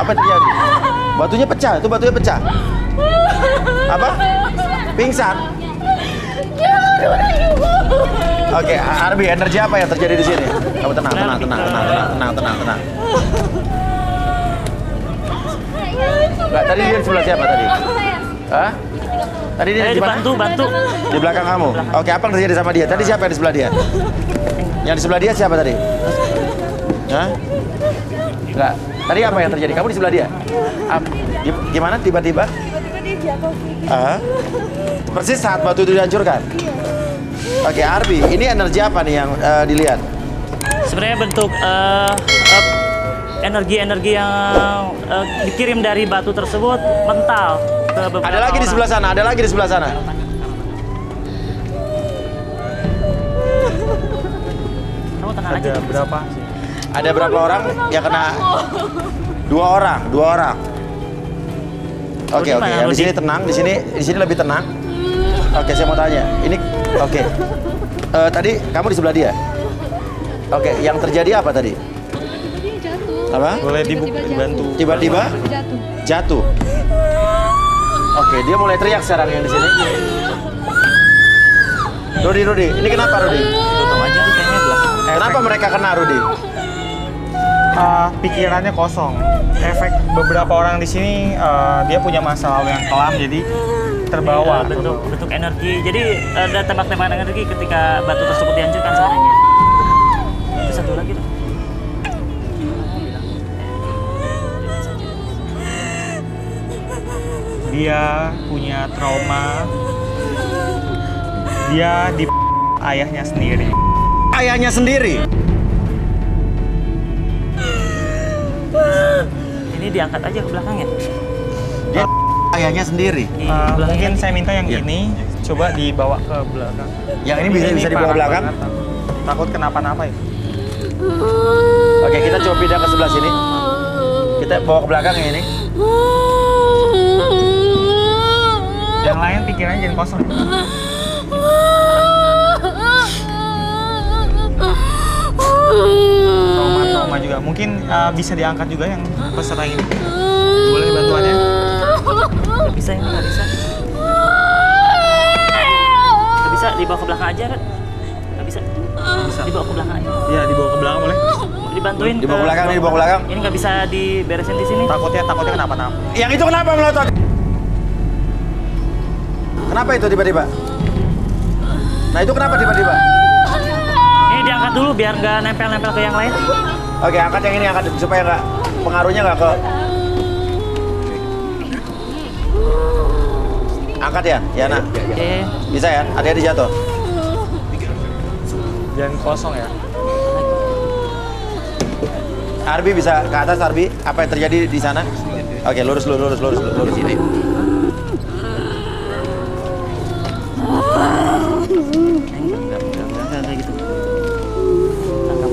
Apa yang terjadi? Batunya pecah, itu batunya pecah. Apa? Pingsan. Oke, Arbi, energi apa yang terjadi di sini? Kamu tenang. Enggak, tadi dia di sebelah siapa tadi? Hah? Tadi dia di mana? Bantu. Di belakang kamu. Oke, apa yang terjadi sama dia? Tadi siapa yang di sebelah dia? Yang di sebelah dia siapa tadi? Hah? Enggak. Tadi apa yang terjadi? Kamu di sebelah dia? Gimana tiba-tiba? Tiba-tiba dia jatuh. Persis saat batu itu dihancurkan? Oke, Arbi, ini energi apa nih yang dilihat? Sebenarnya bentuk energi-energi yang dikirim dari batu tersebut mental ke beberapa Ada lagi di sebelah sana, ada lagi di sebelah sana. Kamu tenang aja. Ada berapa? Ada berapa orang yang kena? Dua orang. Oke. Yang di sini tenang, di sini lebih tenang. Oke, saya mau tanya. Ini oke. Tadi kamu di sebelah dia. Oke, yang terjadi apa tadi? Tiba-tiba dia jatuh. Apa? Boleh dibantu. Tiba-tiba jatuh. Oke, dia mulai teriak sekarang yang di sini. Rudi, ini kenapa Rudi? Tutup aja tuh kayaknya belakang. Kenapa mereka kena Rudi? Pikirannya kosong. Efek beberapa orang di sini dia punya masa lalu yang kelam, jadi terbawa. Bentuk energi. Jadi ada tembak-tembakan energi ketika batu tersebut dihancurkan sebenarnya. Itu satu lagi tuh. Dia punya trauma. Dia di ayahnya sendiri. Ayahnya sendiri. Ini diangkat aja ke belakangnya. Dia ayahnya sendiri. Mungkin saya minta yang Iya. ini coba dibawa ke belakang. Yang ini bisa dibawa parah belakang? banget. Takut kenapa-napa ya. Oke, kita coba pindah ke sebelah sini. Kita bawa ke belakang yang ini. Yang lain pikirannya jangan kosong. Trauma juga. Mungkin bisa diangkat juga yang peserta ini. Boleh bantuannya? Nggak bisa ini, nggak bisa. Nggak bisa dibawa ke belakang aja kan? Nggak bisa. Dibawa ke belakang aja. Iya, dibawa ke belakang boleh. Dibantuin. Dibawa ke belakang nih, dibawa ke belakang. Ini nggak bisa diberesin di sini. Takutnya kenapa-napa. Yang itu kenapa melotot? Kenapa itu tiba-tiba? Nah, itu kenapa tiba-tiba? Ini diangkat dulu biar nggak nempel-nempel ke yang lain. Oke, angkat yang ini, angkat supaya nggak pengaruhnya nggak ke. Angkat ya, Yana. Oke. Bisa ya? Hati-hati jatuh. Jangan kosong ya. Arbi bisa ke atas, Arbi. Apa yang terjadi di sana? Oke, lurus ini. Enggak gitu.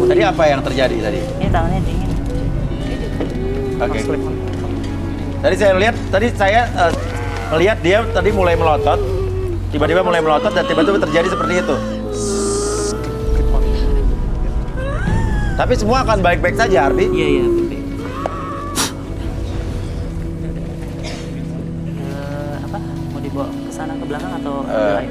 Tadi apa yang terjadi tadi? Ini tangannya dingin. Oke. Tadi saya lihat, melihat dia tadi mulai melotot, tiba-tiba mulai melotot dan tiba-tiba terjadi seperti itu. Tapi semua akan baik-baik saja, Arbi. Iya. Apa? Mau dibawa ke sana ke belakang atau ke lain?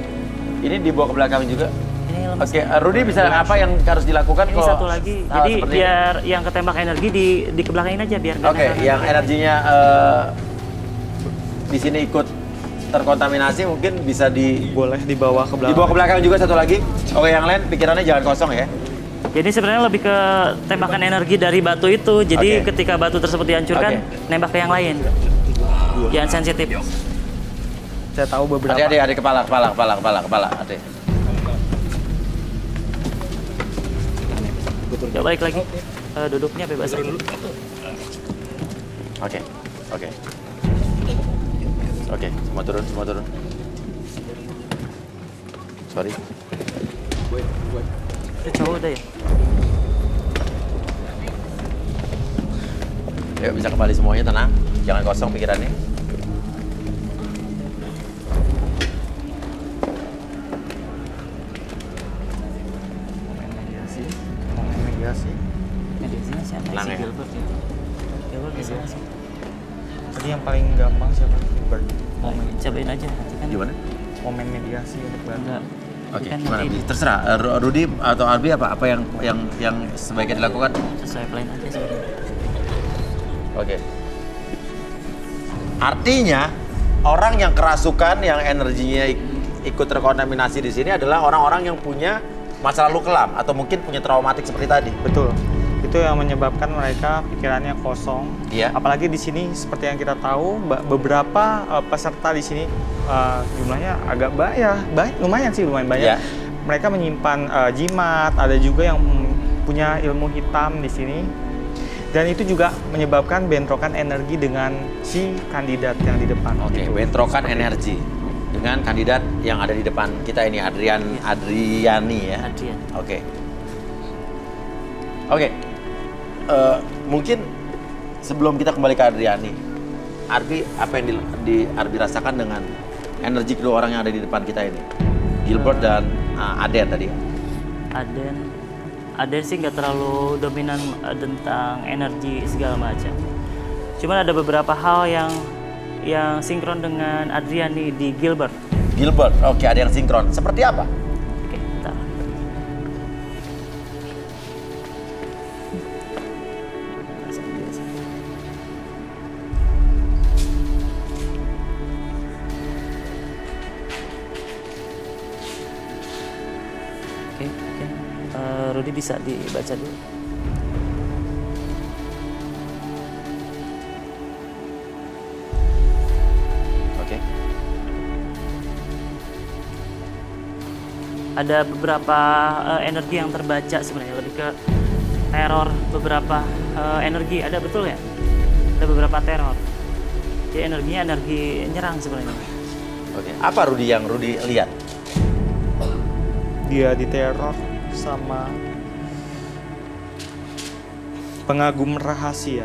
Ini dibawa ke belakang juga. Ini lemas. Oke, Rudi bisa apa yang harus dilakukan Ini kalau satu lagi. hal Jadi seperti biar yang ketembak energi di kebelakangin aja biar nggak Oke, nempel. yang energinya di sini ikut terkontaminasi mungkin bisa Boleh dibawa ke belakang. dibawa ke belakang juga satu lagi. Oke, yang lain pikirannya jangan kosong ya. Jadi sebenarnya lebih ke tembakan energi dari batu itu. Jadi Oke. ketika batu tersebut dihancurkan, Oke. nembak ke yang lain. Jangan sensitif. Saya tahu beberapa. Hati-hati, kepala. Hati. Coba balik lagi. Duduknya bebas aja. Oke, semua turun. Sorry. Itu cowok udah ya? Yuk, bisa kembali semuanya, tenang. Jangan kosong pikirannya. Mediasi. Mediasinya siapa? Tenang Si ya. Gilbert ya? Gilbert bisa masuk. Jadi yang paling gampang siapa? Gilbert. Cobain aja nanti kan. Gimana? Momen mediasi untuk bantu. Enggak. Oke, Kan gimana? nanti Terserah. Rudy atau Albi apa yang sebaiknya dilakukan? sesuai plan aja sebenarnya. Oke. Artinya orang yang kerasukan, yang energinya ikut terkontaminasi di sini adalah orang-orang yang punya masa lalu kelam atau mungkin punya traumatik seperti tadi. Betul. Itu yang menyebabkan mereka pikirannya kosong. Iya. Apalagi di sini seperti yang kita tahu beberapa peserta di sini jumlahnya agak banyak, lumayan banyak. Iya. Mereka menyimpan jimat, ada juga yang punya ilmu hitam di sini. Dan itu juga menyebabkan bentrokan energi dengan si kandidat yang di depan. Oke, gitu. bentrokan Seperti energi dengan kandidat yang ada di depan kita ini Adriani ya. Adrian. Oke. Oke. Mungkin sebelum kita kembali ke Adriani, Arbi, apa yang Arbi rasakan dengan energi kedua orang yang ada di depan kita ini? Gilbert dan Aden tadi. Aden sih nggak terlalu dominan tentang energi segala macam. Cuman ada beberapa hal yang sinkron dengan Adriani di Gilbert. Gilbert, oke, ada yang sinkron. Seperti apa? Oke, bentar. Oke. Rudy bisa dibaca dulu. Oke. Ada beberapa energi yang terbaca sebenarnya, lebih ke teror beberapa energi. Ada, betul ya? Ada beberapa teror. Jadi energinya energi nyerang sebenarnya. Oke. Apa yang Rudy lihat? dia diteror sama pengagum rahasia.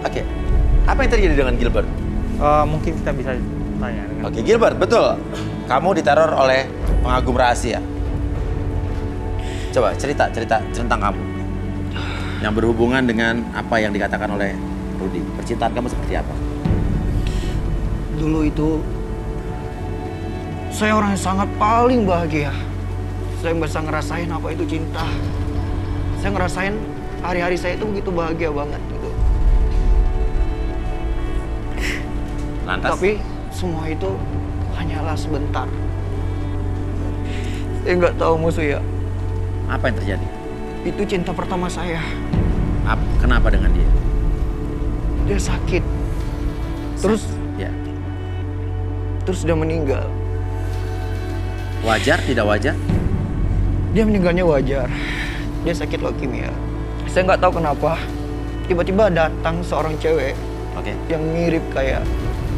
Oke. Apa yang terjadi dengan Gilbert? Mungkin kita bisa tanya dengan Oke, Gilbert, betul. Kamu diteror oleh pengagum rahasia. Coba cerita tentang kamu. Yang berhubungan dengan apa yang dikatakan oleh Rudy. Percintaan kamu seperti apa? Dulu itu saya orang yang sangat paling bahagia. Saya bisa ngerasain apa itu cinta. Saya ngerasain hari-hari saya itu begitu bahagia banget gitu. Lantas? Tapi semua itu hanyalah sebentar. Saya nggak tahu musuh ya. Apa yang terjadi? Itu cinta pertama saya. Kenapa dengan dia? Dia sakit. Terus Ya. terus dia meninggal. Wajar, tidak wajar? Dia meninggalnya wajar. Dia sakit leukemia. Saya nggak tahu kenapa. Tiba-tiba datang seorang cewek Oke. yang mirip kayak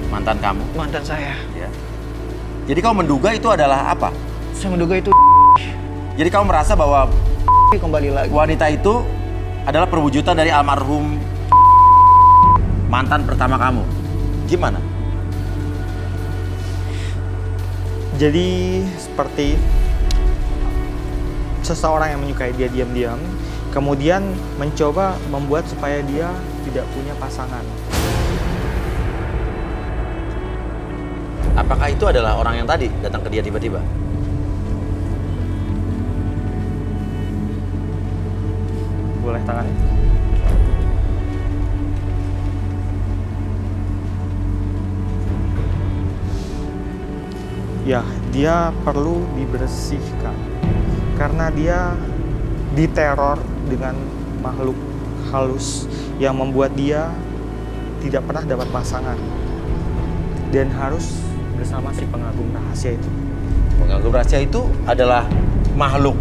Mantan kamu? mantan saya. Ya. Jadi kamu menduga itu adalah apa? Saya menduga itu Jadi kamu merasa bahwa kembali lagi. wanita itu adalah perwujudan dari almarhum mantan pertama kamu. Gimana? Jadi seperti seseorang yang menyukai dia diam-diam, kemudian mencoba membuat supaya dia tidak punya pasangan. Apakah itu adalah orang yang tadi datang ke dia tiba-tiba? Boleh tangannya? Ya, dia perlu dibersihkan karena dia diteror dengan makhluk halus yang membuat dia tidak pernah dapat pasangan dan harus bersama si pengagum rahasia itu. Pengagum rahasia itu adalah makhluk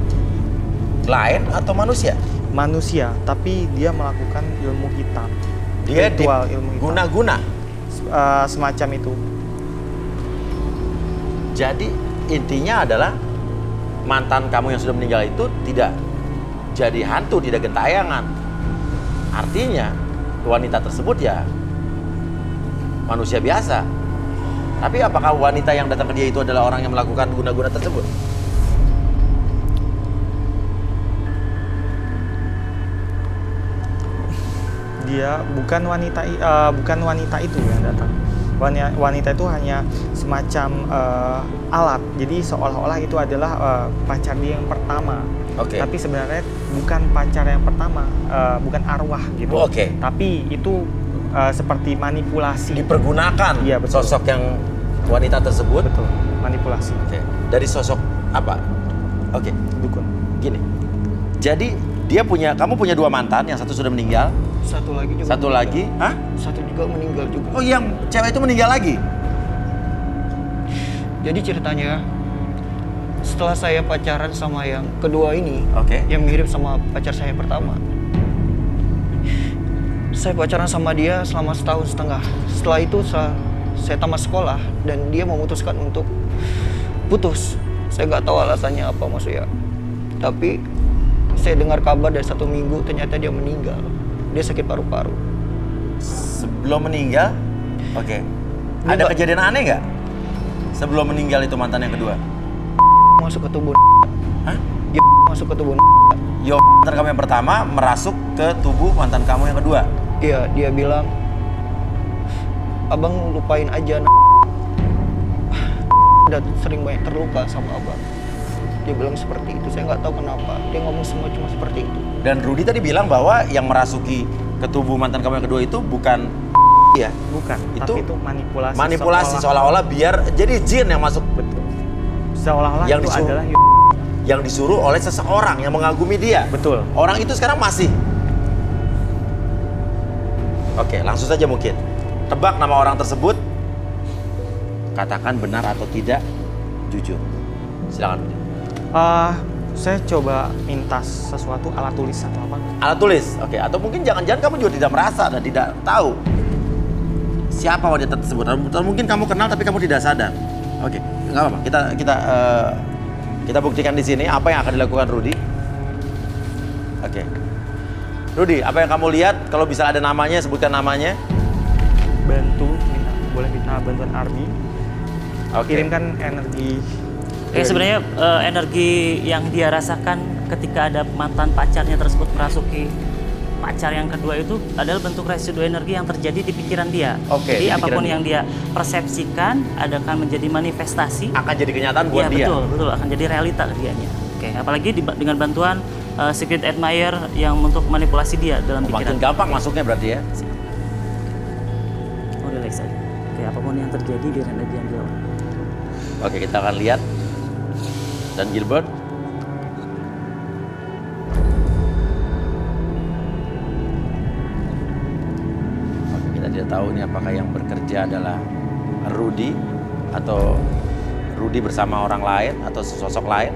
lain atau manusia? Manusia, tapi dia melakukan ilmu hitam. Dia Ritual ilmu hitam. guna-guna. Semacam itu. Jadi intinya adalah mantan kamu yang sudah meninggal itu tidak jadi hantu, tidak gentayangan. Artinya wanita tersebut ya manusia biasa. Tapi apakah wanita yang datang ke dia itu adalah orang yang melakukan guna-guna tersebut? dia bukan wanita itu yang datang. Wanita itu hanya semacam alat. Jadi seolah-olah itu adalah pacar dia yang pertama. Oke. Tapi sebenarnya bukan pacar yang pertama, bukan arwah gitu. Oke. Tapi itu seperti manipulasi. Dipergunakan Iya, betul. sosok yang wanita tersebut. Betul, manipulasi. Oke. Dari sosok apa? Oke. Dukun. Gini. Jadi kamu punya 2 mantan, yang satu sudah meninggal, Satu lagi juga satu meninggal. lagi, hah? Satu juga meninggal juga. Oh, yang cewek itu meninggal lagi? Jadi ceritanya setelah saya pacaran sama yang kedua ini, Oke. yang mirip sama pacar saya yang pertama, saya pacaran sama dia selama 1,5 tahun. Setelah itu saya tamat sekolah dan dia memutuskan untuk putus. Saya nggak tahu alasannya apa maksudnya. Tapi saya dengar kabar dari 1 minggu ternyata dia meninggal. Dia sakit paru-paru. Sebelum meninggal? Oke. Ada Enggak. kejadian aneh nggak? Sebelum meninggal itu mantan yang kedua? Masuk ke tubuh. Hah? Dia masuk ke tubuh. Yo, mantan kamu yang pertama merasuk ke tubuh mantan kamu yang kedua? Iya, dia bilang, abang lupain aja. Udah sering banyak terluka sama abang. Dia bilang seperti itu. Saya nggak tahu kenapa. Dia ngomong semua cuma seperti itu. Dan Rudy tadi bilang bahwa yang merasuki ke tubuh mantan kamu yang kedua itu bukan ya, Bukan, Itu tapi itu manipulasi. manipulasi seolah-olah biar jadi jin yang masuk, Betul. Seolah-olah Yang itu disuruh- adalah yang disuruh oleh seseorang yang mengagumi dia. betul. Orang itu sekarang masih. Oke, langsung saja mungkin. Tebak nama orang tersebut. Katakan benar atau tidak, jujur. Silakan. Rudy. Saya coba minta sesuatu, alat tulis atau apa. Alat tulis, oke. Atau mungkin jangan-jangan kamu juga tidak merasa dan tidak tahu siapa wanita tersebut. Atau mungkin kamu kenal tapi kamu tidak sadar. Oke, nggak apa-apa. Kita buktikan di sini apa yang akan dilakukan Rudy. Oke, Rudy, apa yang kamu lihat? Kalau bisa ada namanya, sebutkan namanya. Boleh minta bantuan Ardi. Oke. Kirimkan energi. Ya sebenarnya energi yang dia rasakan ketika ada mantan pacarnya tersebut merasuki pacar yang kedua itu adalah bentuk residu energi yang terjadi di pikiran dia. Oke, Jadi di pikiran apapun dia. yang dia persepsikan akan menjadi manifestasi. Akan jadi kenyataan buat Iya dia. betul akan jadi realita ke dianya. Oke, apalagi dengan bantuan secret admirer yang untuk manipulasi dia dalam pikiran. Makin gampang masuknya berarti ya. Oh, relax aja. Oke, apapun yang terjadi biar energi yang dia. Oke, kita akan lihat. Dan Gilbert. Oke, kita tidak tahu ini apakah yang bekerja adalah Rudy atau Rudy bersama orang lain atau sosok lain.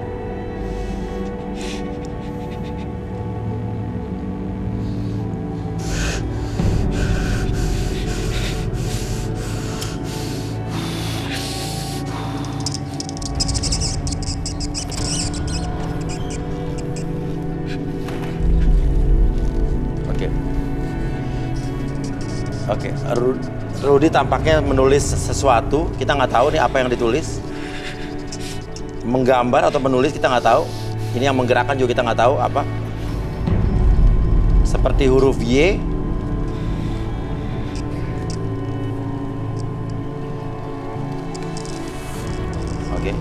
Oke, Rudy tampaknya menulis sesuatu. Kita nggak tahu nih apa yang ditulis. Menggambar atau menulis kita nggak tahu. Ini yang menggerakkan juga kita nggak tahu apa. Seperti huruf Y. Oke.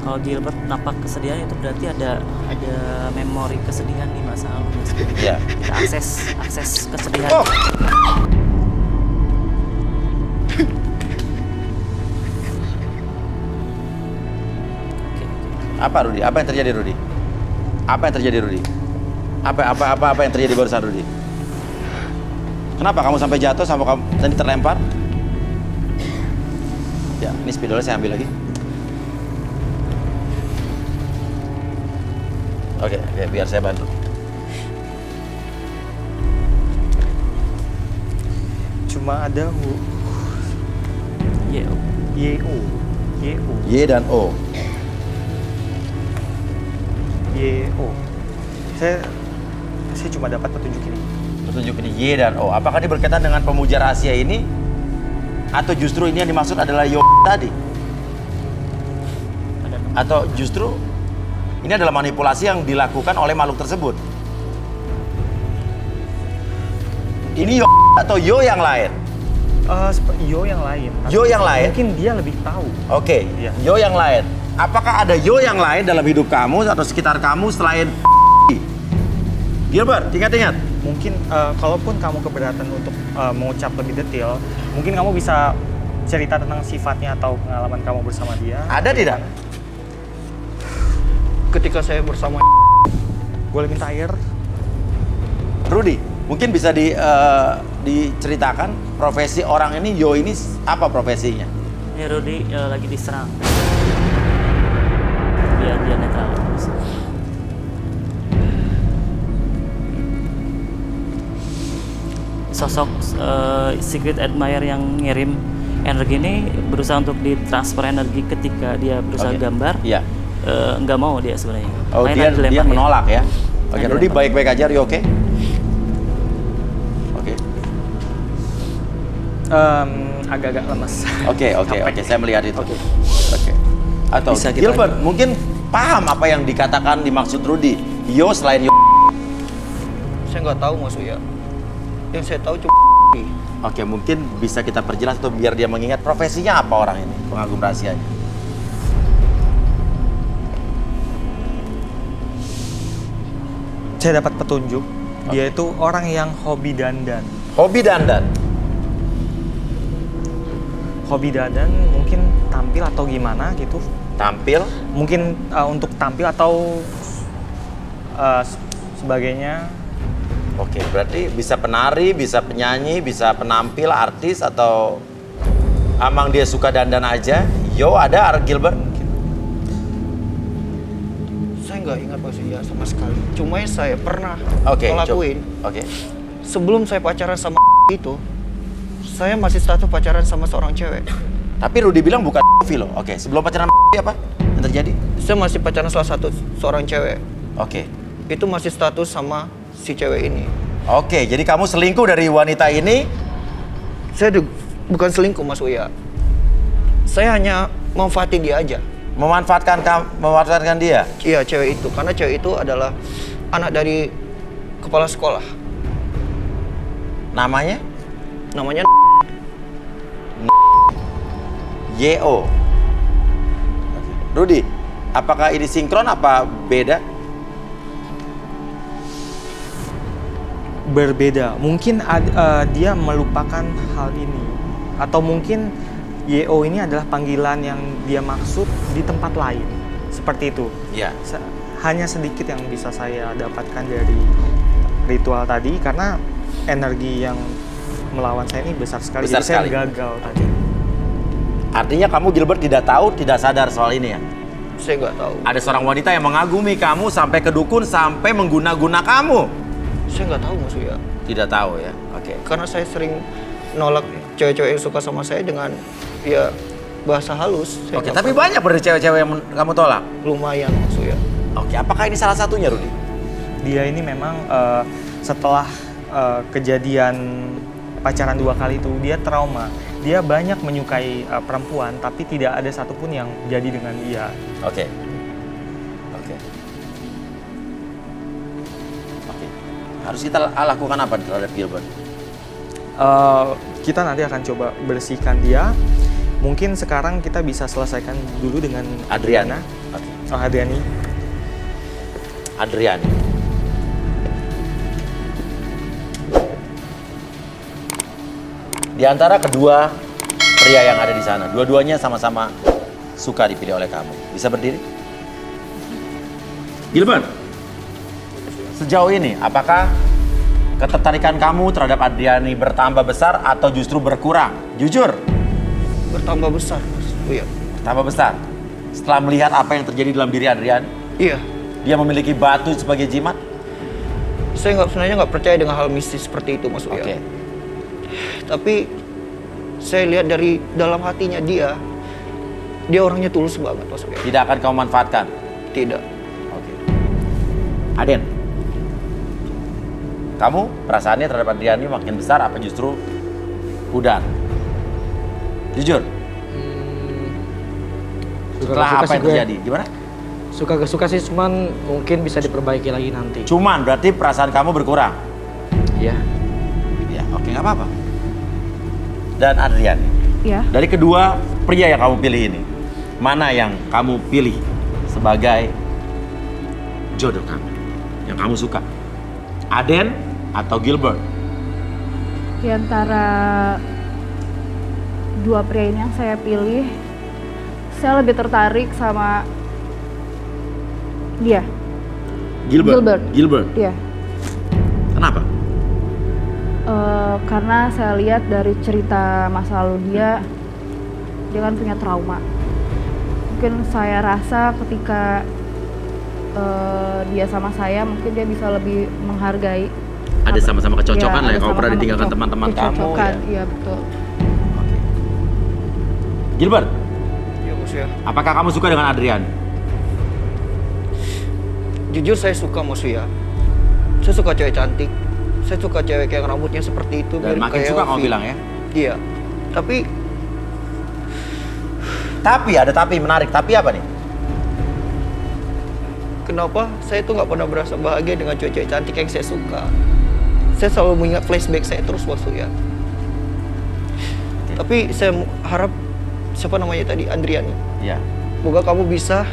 Kalau Gilbert nampak kesedihan itu berarti ada memori kesedihan di masa lalu. Ya. Kita akses kesedihan. Oh. Apa Rudy? Apa yang terjadi Rudy? Apa yang terjadi Rudy? Apa yang terjadi barusan Rudy? Kenapa kamu sampai jatuh sampai kamu tadi terlempar? Ya, ini spidolnya saya ambil lagi. Oke, biar saya bantu. Cuma ada Iya. YO. Y dan O. YO. Saya cuma dapat petunjuk ini. Petunjuk ini Y dan O. Apakah ini berkaitan dengan pemuja rahasia ini? Atau justru ini yang dimaksud adalah Yo tadi? Atau justru Ini adalah manipulasi yang dilakukan oleh makhluk tersebut. Ini Yo atau Yo yang lain? Yo yang lain. Yo yang lain? Mungkin dia lebih tahu. Oke, Iya. Yo yang lain. Apakah ada Yo yang lain dalam hidup kamu atau sekitar kamu selain Gilbert? Ingat-ingat. Mungkin kalaupun kamu keberatan untuk mengucap lebih detail, mungkin kamu bisa cerita tentang sifatnya atau pengalaman kamu bersama dia. Ada tidak? Ketika saya bersama Boleh minta air? Rudy, mungkin bisa diceritakan profesi orang ini, Yo ini apa profesinya? Ini Rudy lagi diserang. Dia netral. Sosok secret admirer yang ngirim energi ini berusaha untuk ditransfer energi ketika dia berusaha Oke. gambar. Iya. Nggak mau dia sebenarnya. Oh, Makanya dia dilempar menolak ya? Oke, Dia Rudy dilempar. baik-baik aja, you oke? Oke. Agak-agak lemes. Oke, saya melihat itu. Oke. Atau Bisa kita- Gilbert mungkin paham apa yang dikatakan dimaksud Rudy. Yo selain Yo. saya nggak tahu Mas Uya. Yang saya tahu cuma Oke, mungkin bisa kita perjelas atau biar dia mengingat profesinya apa orang ini, pengagum rahasianya. Saya dapat petunjuk. Dia itu orang yang hobi dandan. Hobi dandan. Hobi dandan mungkin tampil atau gimana gitu. Tampil. Mungkin untuk tampil atau sebagainya. Oke, berarti bisa penari, bisa penyanyi, bisa penampil, artis, atau amang dia suka dandan aja. Yo ada Gilbert? saya nggak ingat Mas Uya sama sekali. Cuma saya pernah Oke, ngelakuin. Oke. Sebelum saya pacaran sama itu, saya masih status pacaran sama seorang cewek. Tapi Rudy bilang bukan loh. Oke, sebelum pacaran apa yang terjadi? Saya masih pacaran salah satu seorang cewek. Oke. Itu masih status sama si cewek ini. Oke, jadi kamu selingkuh dari wanita ini? Bukan selingkuh Mas Uya. Saya hanya manfaatin dia aja. Memanfaatkan dia? Iya, cewek itu. Karena cewek itu adalah anak dari kepala sekolah. Namanya? Namanya YO. Rudy, apakah ini sinkron apa beda? Berbeda. Mungkin dia melupakan hal ini. Atau mungkin YO ini adalah panggilan yang dia maksud di tempat lain. Seperti itu. Iya. Hanya sedikit yang bisa saya dapatkan dari ritual tadi. Karena energi yang melawan saya ini besar sekali. Besar Jadi sekali. saya gagal tadi. Artinya kamu Gilbert tidak tahu, tidak sadar soal ini ya? saya nggak tahu. Ada seorang wanita yang mengagumi kamu sampai ke dukun, sampai mengguna-guna kamu. Saya nggak tahu Mas Uya. Tidak tahu ya? Oke. Karena saya sering nolak cewek-cewek yang suka sama saya dengan ya bahasa halus. Saya Oke, nggak tapi pernah. banyak berarti cewek-cewek yang kamu tolak? Lumayan Mas Uya. Oke, apakah ini salah satunya, Rudy? Dia ini memang setelah kejadian pacaran 2 kali itu dia trauma. Dia banyak menyukai perempuan tapi tidak ada satupun yang jadi dengan dia. Oke. Oke. Oke. Harus kita lakukan apa terhadap Gilbert? Kita nanti akan coba bersihkan dia. Mungkin sekarang kita bisa selesaikan dulu dengan Adriana. Adriana. Oke. Oh, Adriani. Adrian. Di antara kedua pria yang ada di sana, dua-duanya sama-sama suka dipilih oleh kamu. Bisa berdiri? Gilbert, sejauh ini apakah ketertarikan kamu terhadap Adriani bertambah besar atau justru berkurang? Jujur, Bertambah besar Mas Uya. bertambah besar. Setelah melihat apa yang terjadi dalam diri Adriani, Iya. dia memiliki batu sebagai jimat. Saya sebenarnya nggak percaya dengan hal mistis seperti itu Mas Uya. Oke. Tapi saya lihat dari dalam hatinya dia orangnya tulus banget Mas Uya. Tidak akan kamu manfaatkan. Tidak. Oke. Aden, kamu perasaannya terhadap Adriani makin besar apa justru pudar? Jujur. Setelah apa yang terjadi? Gimana? Suka gak suka sih, cuman mungkin bisa diperbaiki lagi nanti. Cuman berarti perasaan kamu berkurang. Iya. Ya, oke nggak apa-apa. Dan Adrian, Iya. dari kedua pria yang kamu pilih ini, mana yang kamu pilih sebagai jodoh kamu, yang kamu suka? Aden atau Gilbert? Di antara dua pria ini yang saya pilih, saya lebih tertarik sama dia. Gilbert. Iya. Kenapa? Karena saya lihat dari cerita masa lalu dia kan punya trauma. Mungkin saya rasa ketika dia sama saya, mungkin dia bisa lebih menghargai. Ada sama-sama kecocokan lah ya, Iya, ada kalau pernah sama-sama ditinggalkan kecocok- teman-teman kamu kecocokan, ya. Iya betul. Gilbert, Ya Mas ya. apakah kamu suka dengan Adrian? Jujur saya suka Mas ya. Saya suka cewek cantik. Saya suka cewek yang rambutnya seperti itu. Dan mirip makin kayak suka kamu Elvi. bilang ya? Iya. Tapi Ada tapi menarik. Tapi apa nih? kenapa saya tuh nggak pernah berasa bahagia dengan cewek-cewek cantik yang saya suka? Saya selalu mengingat flashback saya terus Mas ya. Tapi saya harap siapa namanya tadi, Andrian. Ya. Semoga kamu bisa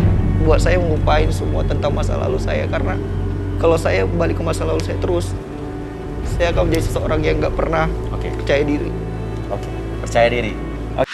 buat saya melupain semua tentang masa lalu saya, karena kalau saya balik ke masa lalu saya terus, saya akan menjadi seseorang yang nggak pernah Oke. percaya diri. Oke. Percaya diri. Oke.